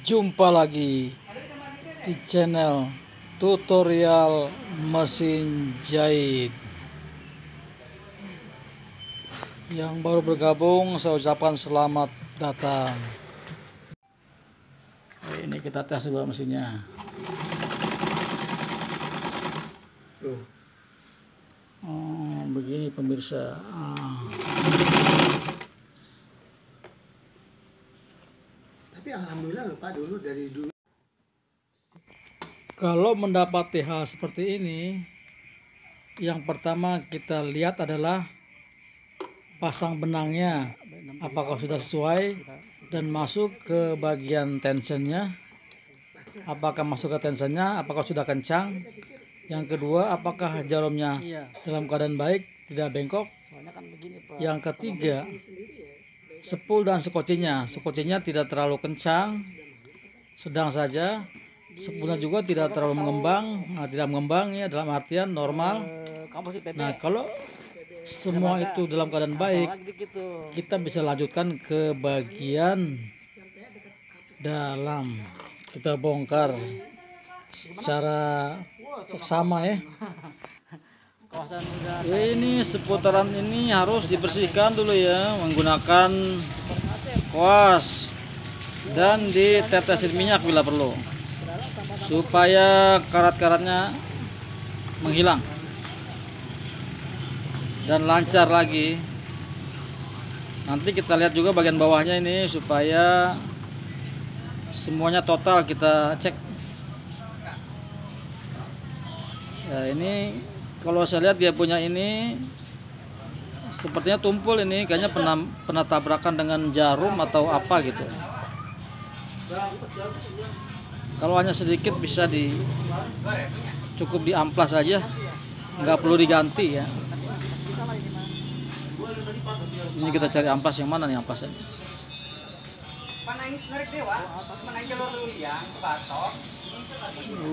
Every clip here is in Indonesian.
Jumpa lagi di channel tutorial mesin jahit. Yang baru bergabung saya ucapkan selamat datang. Ini kita tes dulu mesinnya. Begini pemirsa. Tapi alhamdulillah lupa dulu dari dulu. Kalau mendapati hal seperti ini, yang pertama kita lihat adalah pasang benangnya, apakah sudah sesuai dan masuk ke bagian tensionnya, apakah masuk ke tensionnya, apakah sudah kencang. Yang kedua, apakah jarumnya dalam keadaan baik, tidak bengkok. Yang ketiga, spool dan sekocinya tidak terlalu kencang, sedang saja. Spoolnya juga tidak terlalu mengembang, tidak mengembang ya, dalam artian normal. Nah, kalau semua itu dalam keadaan baik, kita bisa lanjutkan ke bagian dalam. Kita bongkar secara seksama ya. Ini seputaran ini harus dibersihkan dulu ya, menggunakan kuas dan ditetesin minyak bila perlu, supaya karat-karatnya menghilang dan lancar lagi. Nanti kita lihat juga bagian bawahnya ini supaya semuanya total kita cek. Ya, ini kalau saya lihat dia punya ini sepertinya tumpul, ini kayaknya pernah tabrakan dengan jarum atau apa gitu. Kalau hanya sedikit bisa cukup diamplas saja, nggak perlu diganti ya. Ini kita cari amplas, yang mana nih amplasnya?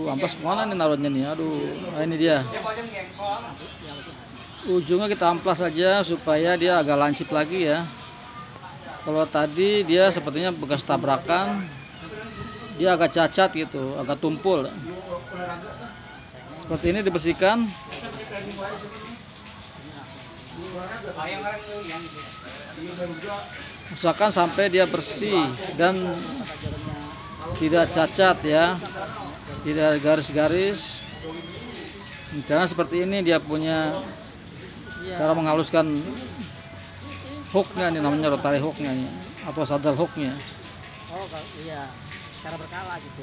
Amplas mana nih naruhnya nih? Aduh, ini dia. Ujungnya kita amplas saja supaya dia agak lancip lagi ya. Kalau tadi dia sepertinya bekas tabrakan, dia agak cacat gitu, agak tumpul. Seperti ini dibersihkan. Usahakan sampai dia bersih dan tidak cacat ya, tidak garis-garis. Karena seperti ini dia punya cara menghaluskan hooknya, ini namanya rotary hooknya ini, atau saddle hooknya. Oh iya, cara berkala gitu.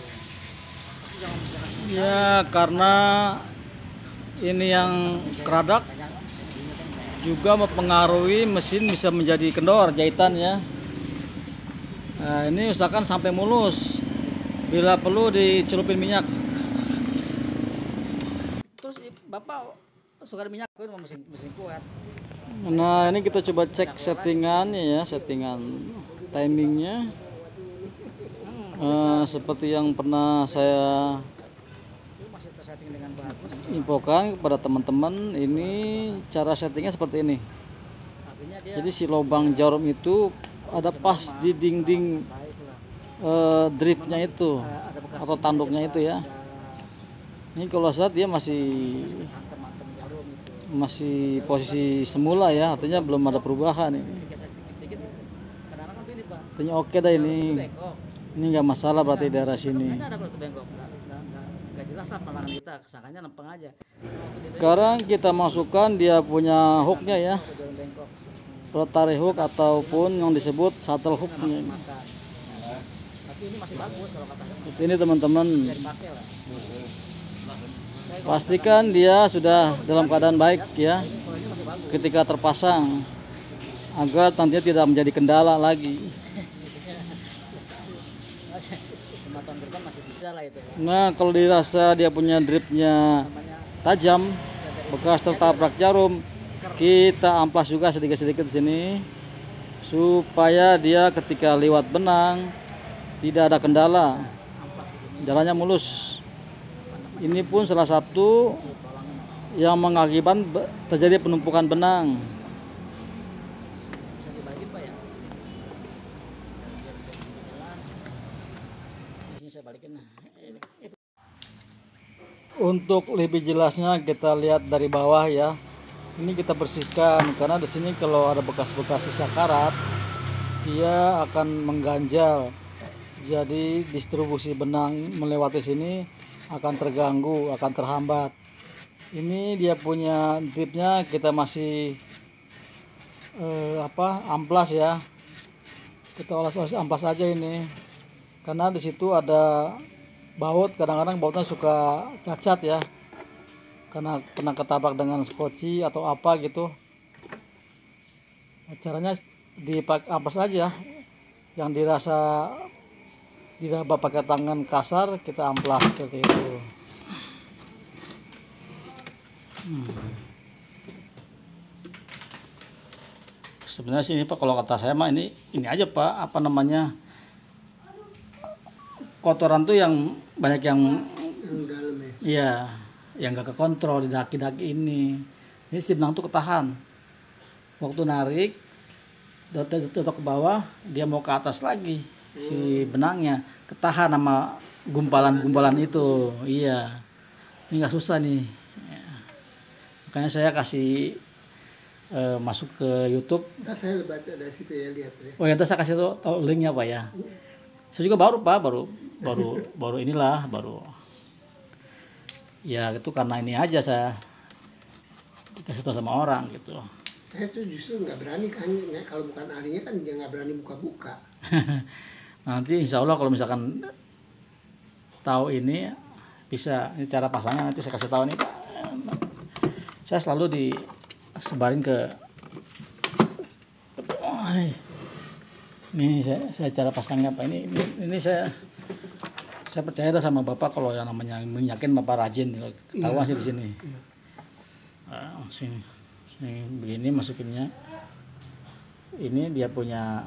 Ya, karena ini yang keradak juga mempengaruhi mesin, bisa menjadi kendor jahitan ya. Nah, ini usahakan sampai mulus. Bila perlu dicelupin minyak. Terus Bapak suka minyak mesin kuat. Nah, ini kita coba cek settingannya ya, settingan timingnya. Seperti yang pernah saya infokan kepada teman-teman, ini cara settingnya seperti ini. Jadi si lubang jarum itu ada pas di dinding dripnya itu atau tanduknya itu ya. Ini kalau saat dia masih posisi semula ya, artinya belum ada perubahan ini. Artinya oke dah ini. Ini nggak masalah berarti daerah sini. Sekarang kita masukkan dia punya hooknya ya, rotary hook ataupun yang disebut saddle hooknya. Ini masih bagus kalau kata ini teman-teman, pastikan dia sudah dalam keadaan baik ya ketika terpasang, agar nantinya tidak menjadi kendala lagi. Nah, kalau dirasa dia punya dripnya tajam, bekas tertabrak jarum, kita amplas juga sedikit-sedikit di sini supaya dia ketika lewat benang tidak ada kendala, jalannya mulus. Ini pun salah satu yang mengakibatkan terjadi penumpukan benang. saya balikin. Untuk lebih jelasnya kita lihat dari bawah ya. Ini kita bersihkan karena di sini kalau ada bekas-bekas sisa karat dia akan mengganjal. Jadi distribusi benang melewati sini akan terganggu, akan terhambat. Ini dia punya dripnya kita masih amplas ya. Kita oles-oles amplas aja ini. Karena di situ ada baut, kadang-kadang bautnya suka cacat ya. Karena pernah ketabrak dengan skoci atau apa gitu. Caranya dipakai amplas aja. Yang diraba pakai tangan kasar kita amplas seperti itu. Sebenarnya sih ini Pak, kalau kata saya mah ini aja Pak, apa namanya, kotoran tuh yang banyak yang dalam ya. iya, yang gak kekontrol di daki-daki ini. Ini si benang tuh ketahan. Waktu narik tutup ke bawah, dia mau ke atas lagi. Si benangnya ketahan sama gumpalan-gumpalan itu. Iya. Ini nggak susah nih. Ya. Makanya saya kasih masuk ke YouTube. Ntar saya baca dari situ ya, lihat ya. Oh ya, ntar saya kasih tahu linknya Pak ya. Saya juga baru Pak, baru inilah baru. Ya itu karena ini aja saya dikasih tahu sama orang gitu. Saya tuh justru nggak berani kan, ya, kalau bukan ahlinya kan dia nggak berani buka-buka. Nanti insya Allah kalau misalkan tahu ini bisa, ini cara pasangnya nanti saya kasih tahu nih Pak. Saya selalu disebarin ke ini saya cara pasangnya Pak. Ini saya percaya dah sama Bapak kalau yang namanya minyakin Bapak rajin, ketahuan sih di sini. Sini begini masukinnya. Ini dia punya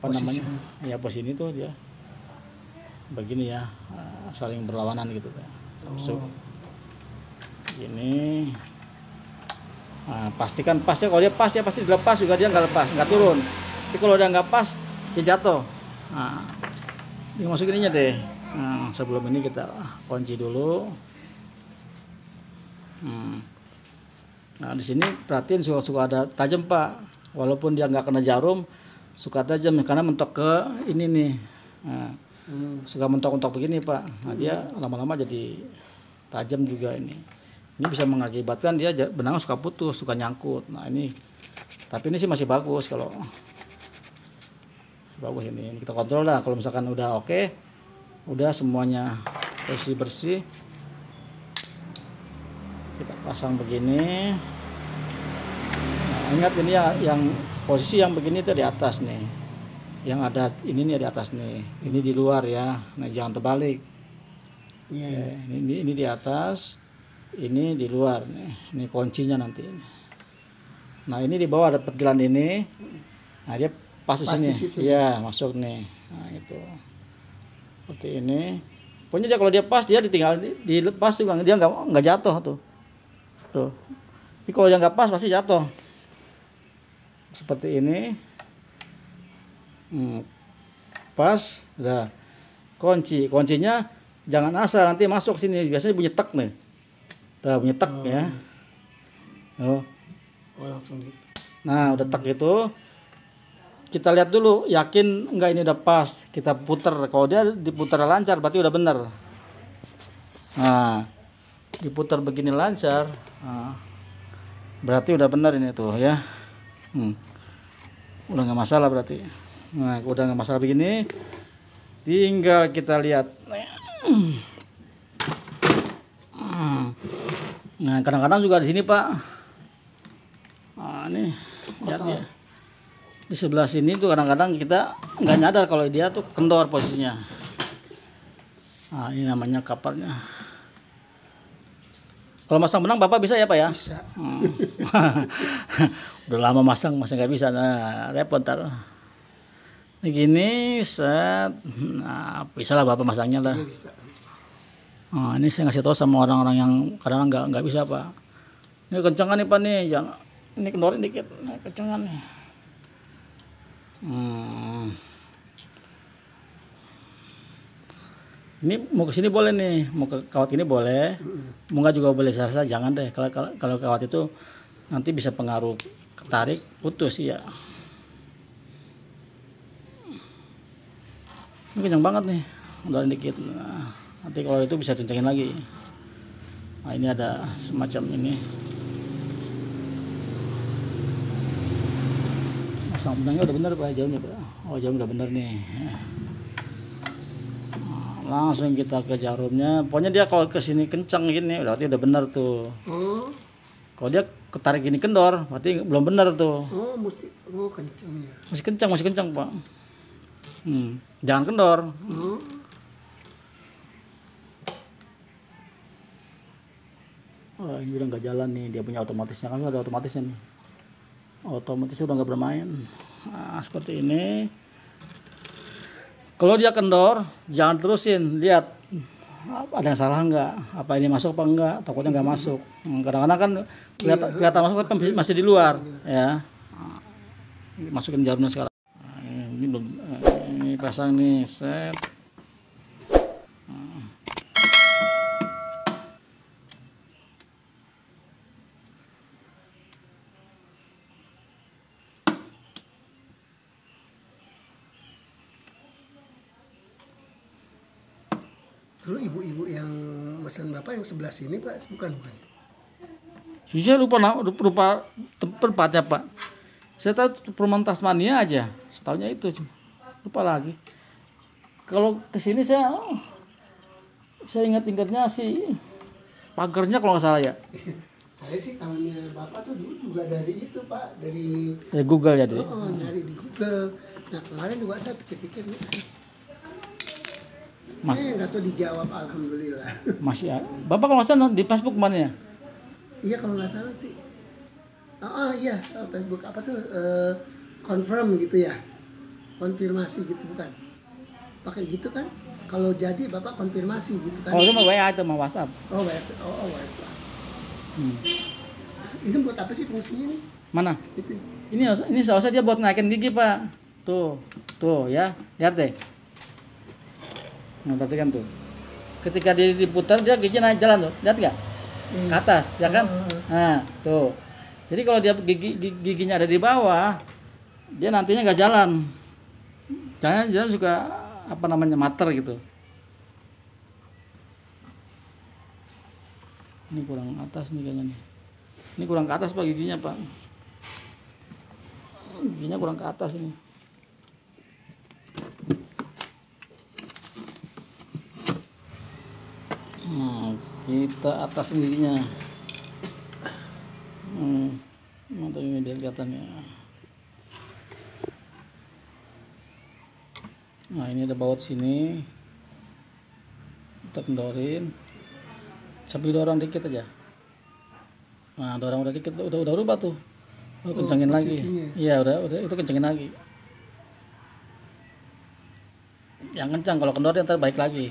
namanya ya, posisi ini tuh dia begini ya, saling berlawanan gitu ya. Ini pastikan pas ya, kalau dia pas ya pasti dilepas juga, dia nggak lepas, nggak turun. Tapi kalau dia nggak pas dia jatuh. Nah, dia masukin ininya deh. Nah, sebelum ini kita kunci dulu. Nah di sini perhatiin suka ada tajam Pak, walaupun dia nggak kena jarum suka tajam karena mentok ke ini nih. Nah, suka mentok-mentok begini Pak. Nah dia lama-lama jadi tajam juga ini. Ini bisa mengakibatkan dia benang suka putus, suka nyangkut. Nah ini, tapi ini sih masih bagus kalau bagus ini kita kontrol lah. Kalau misalkan udah oke, udah semuanya bersih, kita pasang begini. Nah, ingat ini yang posisi yang begini itu di atas nih, yang ada ini nih di atas nih, ini di luar ya. Nah jangan terbalik. Iya. Ini di atas, ini di luar nih. Ini kuncinya nanti. Nah ini di bawah ada petilan ini. Nah dia pas di sini. Iya masuk nih. Nah itu seperti ini. Pokoknya dia kalau dia pas, dia ditinggal dilepas juga, dia nggak jatuh tuh. Tapi kalau dia nggak pas pasti jatuh. Seperti ini. Pas, udah. Kuncinya jangan asal nanti masuk sini. Biasanya bunyi tek nih. Tuh bunyi tek ya. Oh langsung gitu. Nah udah tek itu. Kita lihat dulu, yakin enggak ini udah pas, kita puter. Kalau dia diputar lancar berarti udah bener. Nah diputar begini lancar, nah, berarti udah bener ini tuh ya. Udah nggak masalah berarti. Nah udah nggak masalah begini, tinggal kita lihat. Nah kadang-kadang juga di sini Pak. Nah ini lihat ya. Di sebelah sini tuh kadang-kadang kita nggak nyadar kalau dia tuh kendor posisinya. Nah ini namanya kaparnya. Kalau masang benang Bapak bisa ya Pak ya? Bisa. Udah lama masang masih nggak bisa. Nah repot ntar. Ini gini set. Nah bisa lah Bapak masangnya lah. Bisa. Nah ini saya ngasih tahu sama orang-orang yang kadang nggak bisa Pak. Ini kencangan nih Pak nih, jangan ini kendorin dikit. Nah, kencangan nih. Ini mau ke sini boleh nih, mau ke kawat ini boleh, mau nggak juga boleh. Saya rasa jangan deh, kalau kawat itu nanti bisa pengaruh ketarik putus ya. Ini kencang banget nih, udah dikit. Nah, nanti kalau itu bisa kencangin lagi. Nah ini ada semacam ini. Pasang benangnya udah bener Pak, jauhnya Pak. Oh jauh udah bener nih. Langsung kita ke jarumnya. Pokoknya dia kalau ke sini kencang gini berarti udah bener tuh. Oh. Kalau dia ketarik gini kendor berarti belum bener tuh. Oh, kencang ya. Masih kencang Pak. Jangan kendor. Oh. Oh, ini udah nggak jalan nih, dia punya otomatisnya, kan ada otomatisnya nih. Otomatisnya udah nggak bermain. Nah, seperti ini. Kalau dia kendor, jangan terusin, lihat ada yang salah nggak, apa ini masuk apa enggak, takutnya nggak masuk. Kadang-kadang kan kelihatan masuk tapi masih di luar, ya. Masukin jarumnya sekarang. Nah, ini belum, ini pasang nih, set. Dulu ibu-ibu yang pesan Bapak yang sebelah sini Pak, bukan? Saya lupa tempatnya Pak. Saya tahu perumahan Tasmania aja, setahunya itu, lupa lagi. Kalau kesini saya ingat-ingatnya sih pagarnya kalau nggak salah ya. Saya sih tahunya Bapak tuh dulu juga dari itu Pak, dari Google ya deh. Oh, nyari di Google. Nah kemarin juga saya pikir-pikir nih. Nggak tahu dijawab, alhamdulillah. Masih ya. Bapak kalau nggak salah di Facebook mana ya? Iya kalau nggak salah sih. Iya, Facebook apa tuh confirm gitu ya, konfirmasi gitu bukan? Pakai gitu kan? Kalau jadi Bapak konfirmasi gitu kan? Kalau itu mah WA itu mah WhatsApp. Oh WhatsApp, WhatsApp. Ini buat apa sih fungsinya nih? Mana? Itu. Ini seharusnya dia buat naikin gigi Pak. Tuh ya, lihat deh. Nah, perhatikan tuh. Ketika dia diputar dia gigi naik jalan tuh, lihat nggak? Ke atas, ya kan? Nah, tuh. Jadi kalau dia giginya ada di bawah, dia nantinya nggak jalan. Jalan juga apa namanya mater gitu. Ini kurang atas nih kayaknya nih. Ini kurang ke atas Pak giginya Pak. Giginya kurang ke atas ini. Nah, kita atas giginya. Mantap ini dia kelihatannya. Nah, ini ada baut sini. Kita kendorin. Sampai dorong dikit aja. Nah, dorong udah dikit, udah rubah tuh. Kencengin lagi. Iya, udah itu kencengin lagi. Yang kencang kalau kendor ntar balik lagi.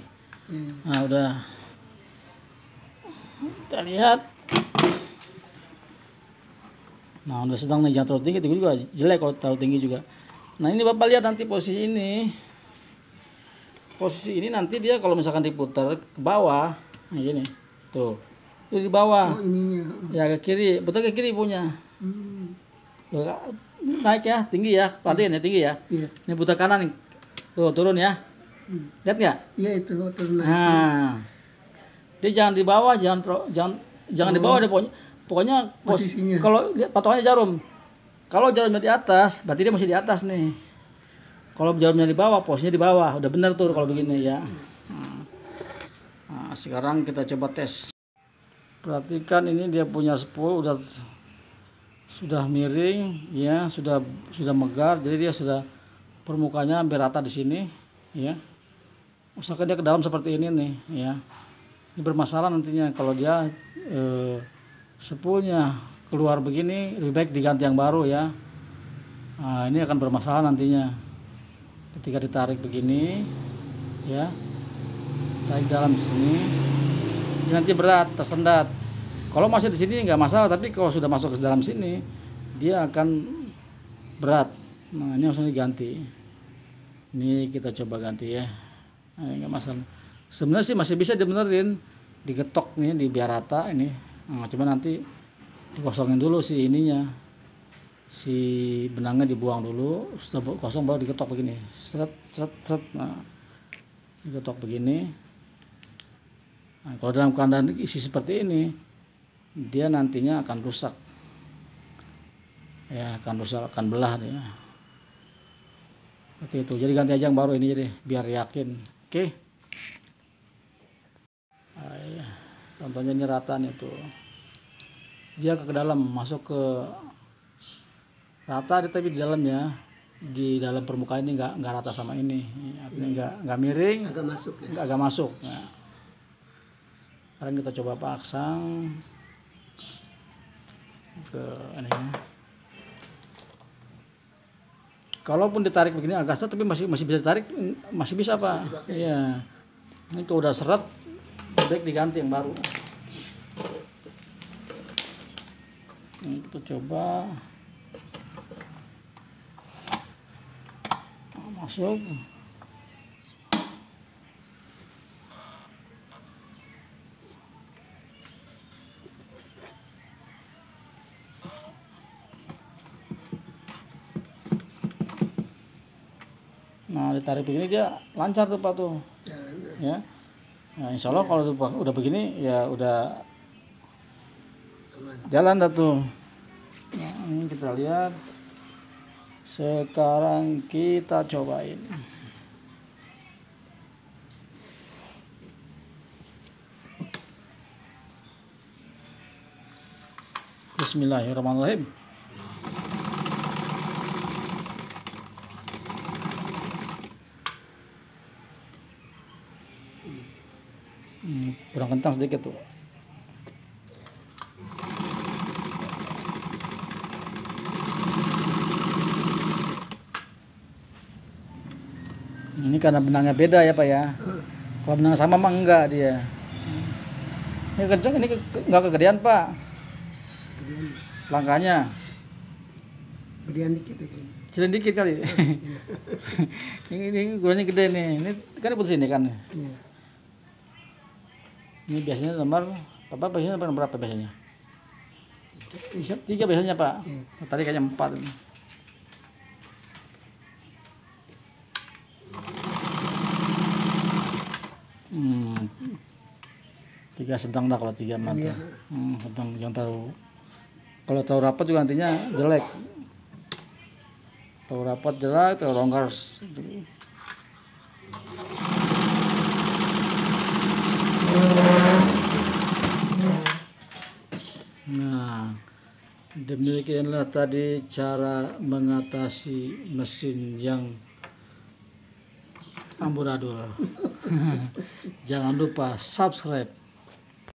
Nah, udah. Kita lihat. Nah, udah sedang nih, jangan terlalu tinggi, itu juga jelek kalau terlalu tinggi juga. Nah, ini Bapak lihat nanti posisi ini. Posisi ini nanti dia kalau misalkan diputar ke bawah, nah gini. Tuh. Itu di bawah. Oh, ininya. Ya ke kiri, betul ke kiri punya. Tuh, naik ya, tinggi ya. Perhatiin ya, tinggi ya. Iya. Ini putar kanan nih. Tuh, turun ya. Lihat nggak? Iya itu turun naik. Nah. Dia jangan di bawah, jangan di bawah deh pokoknya Posisinya. kalau lihat patokannya jarum. Kalau jarumnya di atas, berarti dia masih di atas nih. Kalau jarumnya di bawah, posisinya di bawah. Udah benar tuh kalau begini ya. Nah, sekarang kita coba tes. Perhatikan ini dia punya spool sudah miring ya, sudah megar, jadi dia sudah permukaannya hampir rata di sini ya. Usahakan dia ke dalam seperti ini nih ya. Ini bermasalah nantinya kalau dia spoolnya keluar begini, lebih baik diganti yang baru ya. Nah, ini akan bermasalah nantinya ketika ditarik begini ya, tarik dalam sini, ini nanti berat, tersendat. Kalau masih di sini nggak masalah, tapi kalau sudah masuk ke dalam sini dia akan berat. Nah, ini harusnya diganti. Ini kita coba ganti ya. Nah, ini nggak masalah. Sebenarnya sih masih bisa dibenerin, digetok nih, di biar rata ini. Nah, cuma nanti dikosongin dulu si ininya, si benangnya dibuang dulu, setelah kosong baru diketok begini, seret seret seret. Nah, diketok begini. Nah, kalau dalam keadaan isi seperti ini, dia nantinya akan rusak, ya akan rusak, akan belah dia. Seperti itu. Jadi ganti aja yang baru ini jadi biar yakin. Oke. Nah, ya. Contohnya ini rata nih tuh. Dia ke dalam, masuk ke rata, tapi di dalamnya, di dalam permukaan ini nggak rata sama ini. Artinya nggak miring, Agak masuk ya. agak masuk. Nah, sekarang kita coba pasang ke ininya. Kalaupun ditarik begini agak seret, tapi masih bisa ditarik, masih bisa Pak. Iya. Ini kalau udah seret, baik diganti yang baru. Ini kita coba masuk. Nah, ditarik begini dia lancar tuh Pak tuh. Ya. Nah, insya Allah kalau udah begini ya udah jalan dah tuh. Nah, ini kita lihat. Sekarang kita cobain. Bismillahirrahmanirrahim. Kurang kencang sedikit tuh. Ini karena benangnya beda ya Pak ya. Kalau benang sama mah enggak dia. Ini kencang, ini enggak kegedean Pak. Gedean, Langkahnya gedean dikit ya. kecil dikit kali. Ini gulanya gede nih. Ini kan putus ini kan. Iya. Ini biasanya nomor biasanya nomor berapa biasanya? 3 biasanya Pak. Tadi kayaknya 4. Tiga sedang dah kalau 3 mantap. Sedang, jangan terlalu. Kalau terlalu rapat juga nantinya jelek. Terlalu rapat jelek, terlalu longgar. Nah, demikianlah tadi cara mengatasi mesin yang amburadul. Jangan lupa subscribe,